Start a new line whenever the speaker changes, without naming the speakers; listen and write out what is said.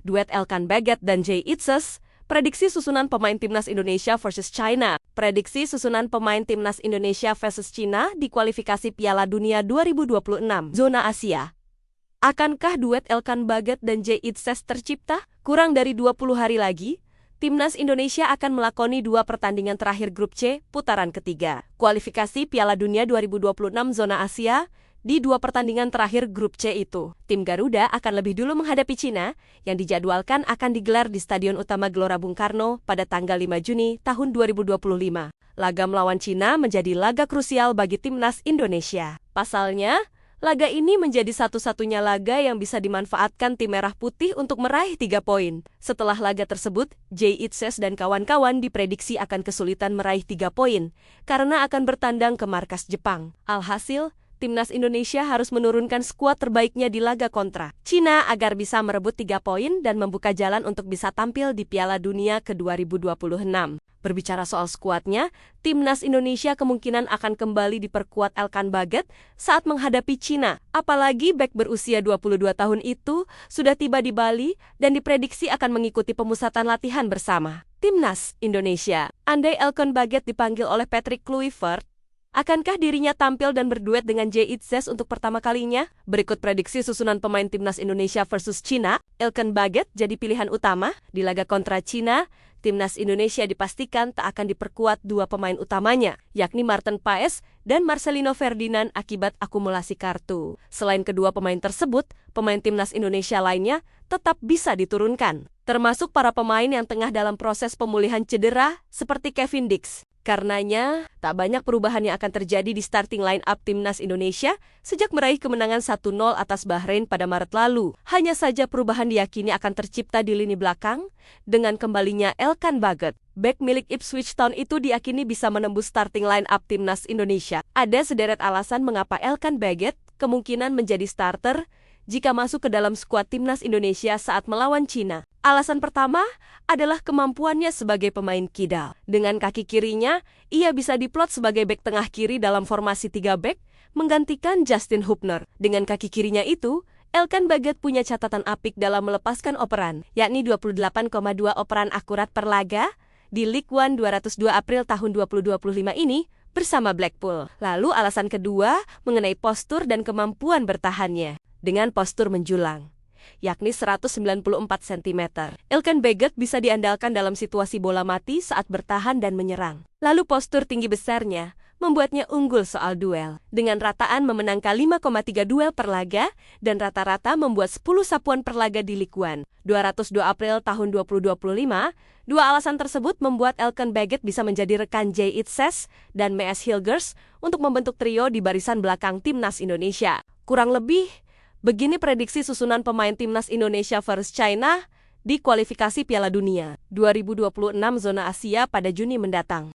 duet Elkan Baggett dan Jay Itzes, prediksi susunan pemain timnas Indonesia versus China. Prediksi susunan pemain timnas Indonesia versus China di kualifikasi Piala Dunia 2026 zona Asia. Akankah duet Elkan Baggett dan Jay Itzes tercipta? Kurang dari 20 hari lagi, timnas Indonesia akan melakoni 2 pertandingan terakhir grup C putaran ketiga. Kualifikasi Piala Dunia 2026 zona Asia. Di 2 pertandingan terakhir grup C itu, tim Garuda akan lebih dulu menghadapi Cina yang dijadwalkan akan digelar di Stadion Utama Gelora Bung Karno pada tanggal 5 Juni tahun 2025. Laga melawan Cina menjadi laga krusial bagi timnas Indonesia. Pasalnya, laga ini menjadi satu-satunya laga yang bisa dimanfaatkan tim Merah Putih untuk meraih 3 poin. Setelah laga tersebut, Jay Itzes dan kawan-kawan diprediksi akan kesulitan meraih 3 poin karena akan bertandang ke markas Jepang. Alhasil, timnas Indonesia harus menurunkan skuad terbaiknya di laga kontra Cina agar bisa merebut 3 poin dan membuka jalan untuk bisa tampil di Piala Dunia ke-2026. Berbicara soal skuadnya, timnas Indonesia kemungkinan akan kembali diperkuat Elkan Baggett saat menghadapi Cina. Apalagi bek berusia 22 tahun itu sudah tiba di Bali dan diprediksi akan mengikuti pemusatan latihan bersama timnas Indonesia. Andai Elkan Baggett dipanggil oleh Patrick Kluivert, akankah dirinya tampil dan berduet dengan Jay Itzes untuk pertama kalinya? Berikut prediksi susunan pemain timnas Indonesia versus Cina. Elkan Baggett jadi pilihan utama. Di laga kontra Cina, timnas Indonesia dipastikan tak akan diperkuat 2 pemain utamanya, yakni Maarten Paes dan Marcelino Ferdinand akibat akumulasi kartu. Selain kedua pemain tersebut, pemain timnas Indonesia lainnya tetap bisa diturunkan, termasuk para pemain yang tengah dalam proses pemulihan cedera seperti Kevin Dix. Karenanya, tak banyak perubahan yang akan terjadi di starting line-up timnas Indonesia sejak meraih kemenangan 1-0 atas Bahrain pada Maret lalu. Hanya saja perubahan diyakini akan tercipta di lini belakang dengan kembalinya Elkan Baggett. Bek milik Ipswich Town itu diyakini bisa menembus starting line-up timnas Indonesia. Ada sederet alasan mengapa Elkan Baggett kemungkinan menjadi starter jika masuk ke dalam skuad timnas Indonesia saat melawan Cina. Alasan pertama adalah kemampuannya sebagai pemain kidal. Dengan kaki kirinya, ia bisa diplot sebagai bek tengah kiri dalam formasi 3 bek, menggantikan Justin Hubner. Dengan kaki kirinya itu, Elkan Baggett punya catatan apik dalam melepaskan operan, yakni 28,2 operan akurat per laga di League One 202 April tahun 2025 ini bersama Blackpool. Lalu alasan kedua mengenai postur dan kemampuan bertahannya. Dengan postur menjulang, yakni 194 cm. Elkan Baggett bisa diandalkan dalam situasi bola mati saat bertahan dan menyerang. Lalu postur tinggi besarnya membuatnya unggul soal duel. Dengan rataan memenangkan 5,3 duel per laga dan rata-rata membuat 10 sapuan per laga di League One 202 April tahun 2025, dua alasan tersebut membuat Elkan Baggett bisa menjadi rekan Jay Itzes dan Mees Hilgers untuk membentuk trio di barisan belakang timnas Indonesia. Kurang lebih begini prediksi susunan pemain timnas Indonesia versus China di kualifikasi Piala Dunia 2026 zona Asia pada Juni mendatang.